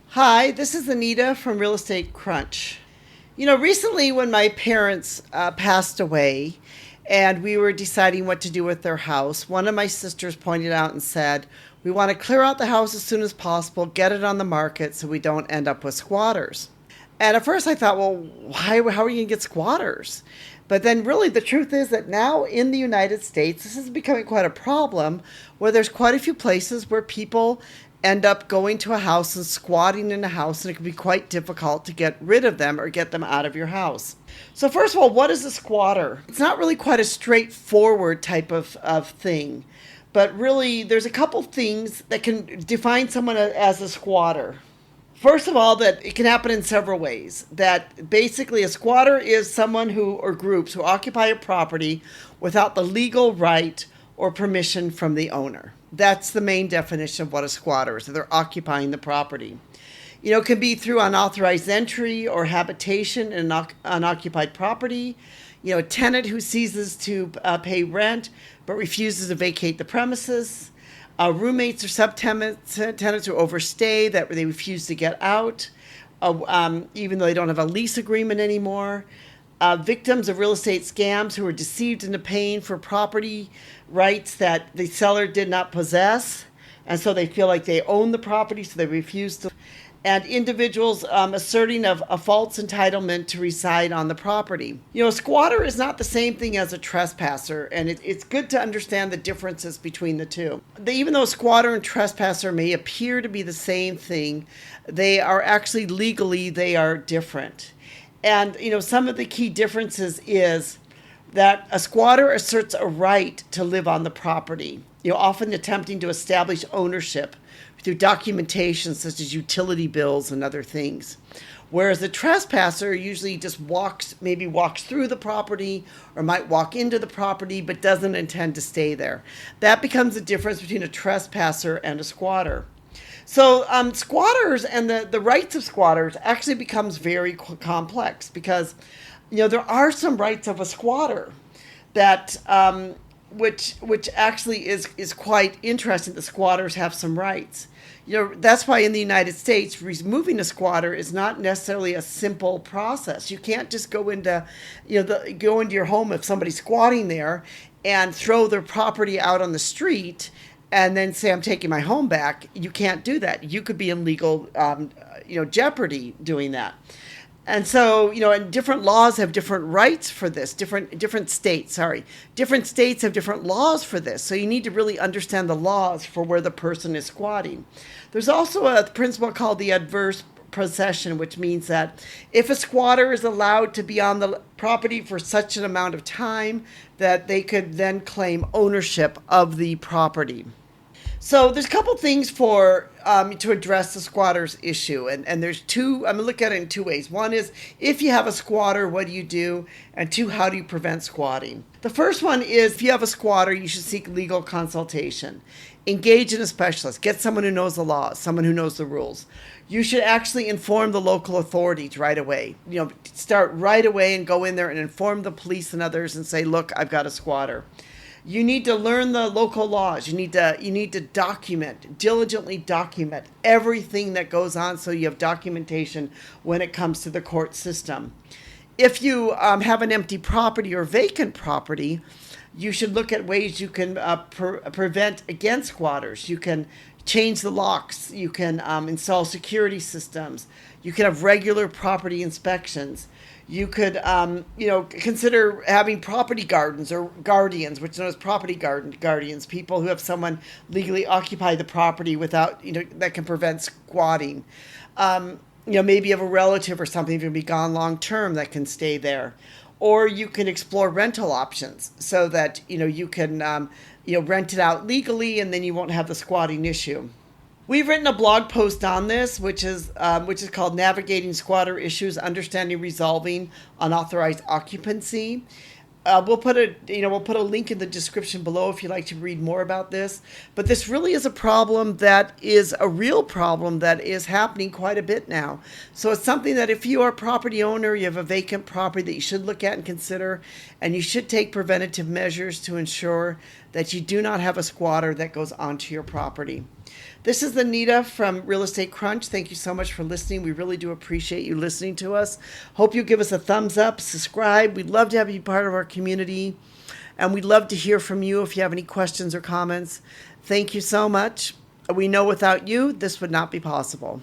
Hi, this is Anita from Real Estate Crunch. Recently when my parents passed away and we were deciding what to do with their house, one of my sisters pointed out and said, we want to clear out the house as soon as possible, get it on the market so we don't end up with squatters. And at first I thought, well, how are you going to get squatters? But then really the truth is that now in the United States, this is becoming quite a problem where there's quite a few places where people end up going to a house and squatting in a house, and it can be quite difficult to get rid of them or get them out of your house. So first of all, what is a squatter? It's not really quite a straightforward type of thing, but really there's a couple things that can define someone as a squatter. First of all, that it can happen in several ways. That basically a squatter is someone or groups who occupy a property without the legal right or permission from the owner. That's the main definition of what a squatter is, that they're occupying the property. It can be through unauthorized entry or habitation in an unoccupied property. A tenant who ceases to pay rent but refuses to vacate the premises. Roommates or subtenants who overstay, that they refuse to get out, even though they don't have a lease agreement anymore. Victims of real estate scams who are deceived into paying for property rights that the seller did not possess, and so they feel like they own the property, so they refuse to. And individuals asserting of a false entitlement to reside on the property. A squatter is not the same thing as a trespasser, and it's good to understand the differences between the two. Even though squatter and trespasser may appear to be the same thing, they are actually legally, they are different. And, some of the key differences is that a squatter asserts a right to live on the property, often attempting to establish ownership through documentation such as utility bills and other things. Whereas the trespasser usually just walks through the property or might walk into the property but doesn't intend to stay there. That becomes the difference between a trespasser and a squatter. So squatters and the rights of squatters actually becomes very complex because, there are some rights of a squatter that which actually is quite interesting. The squatters have some rights. That's why in the United States, removing a squatter is not necessarily a simple process. You can't just go into your home if somebody's squatting there and throw their property out on the street and then say, I'm taking my home back. You can't do that. You could be in legal, jeopardy doing that. And so, and different laws have different rights for this, different states have different laws for this. So you need to really understand the laws for where the person is squatting. There's also a principle called the adverse possession, which means that if a squatter is allowed to be on the property for such an amount of time, that they could then claim ownership of the property. So there's a couple things to address the squatter's issue, and there's two. I'm gonna look at it in two ways. One is if you have a squatter, what do you do? And two, how do you prevent squatting? The first one is if you have a squatter, you should seek legal consultation. Engage in a specialist. Get someone who knows the law, someone who knows the rules. You should actually inform the local authorities right away. Start right away and go in there and inform the police and others and say, look, I've got a squatter. You need to learn the local laws. You need to diligently document everything that goes on so you have documentation when it comes to the court system. If you have an empty property or vacant property, you should look at ways you can prevent against squatters. You can change the locks. You can install security systems. You can have regular property inspections. You could, consider having property gardens or guardians, which are known as property guardians, people who have someone legally occupy the property without, that can prevent squatting. Maybe you have a relative or something who can be gone long term that can stay there. Or you can explore rental options so that, you can, rent it out legally and then you won't have the squatting issue. We've written a blog post on this, which is called Navigating Squatter Issues, Understanding Resolving Unauthorized Occupancy. we'll put a link in the description below if you'd like to read more about this. But this really is a problem that is a real problem that is happening quite a bit now. So it's something that if you are a property owner, you have a vacant property that you should look at and consider, and you should take preventative measures to ensure that you do not have a squatter that goes onto your property. This is Anita from Real Estate Crunch. Thank you so much for listening. We really do appreciate you listening to us. Hope you give us a thumbs up, subscribe. We'd love to have you part of our community. And we'd love to hear from you if you have any questions or comments. Thank you so much. We know without you, this would not be possible.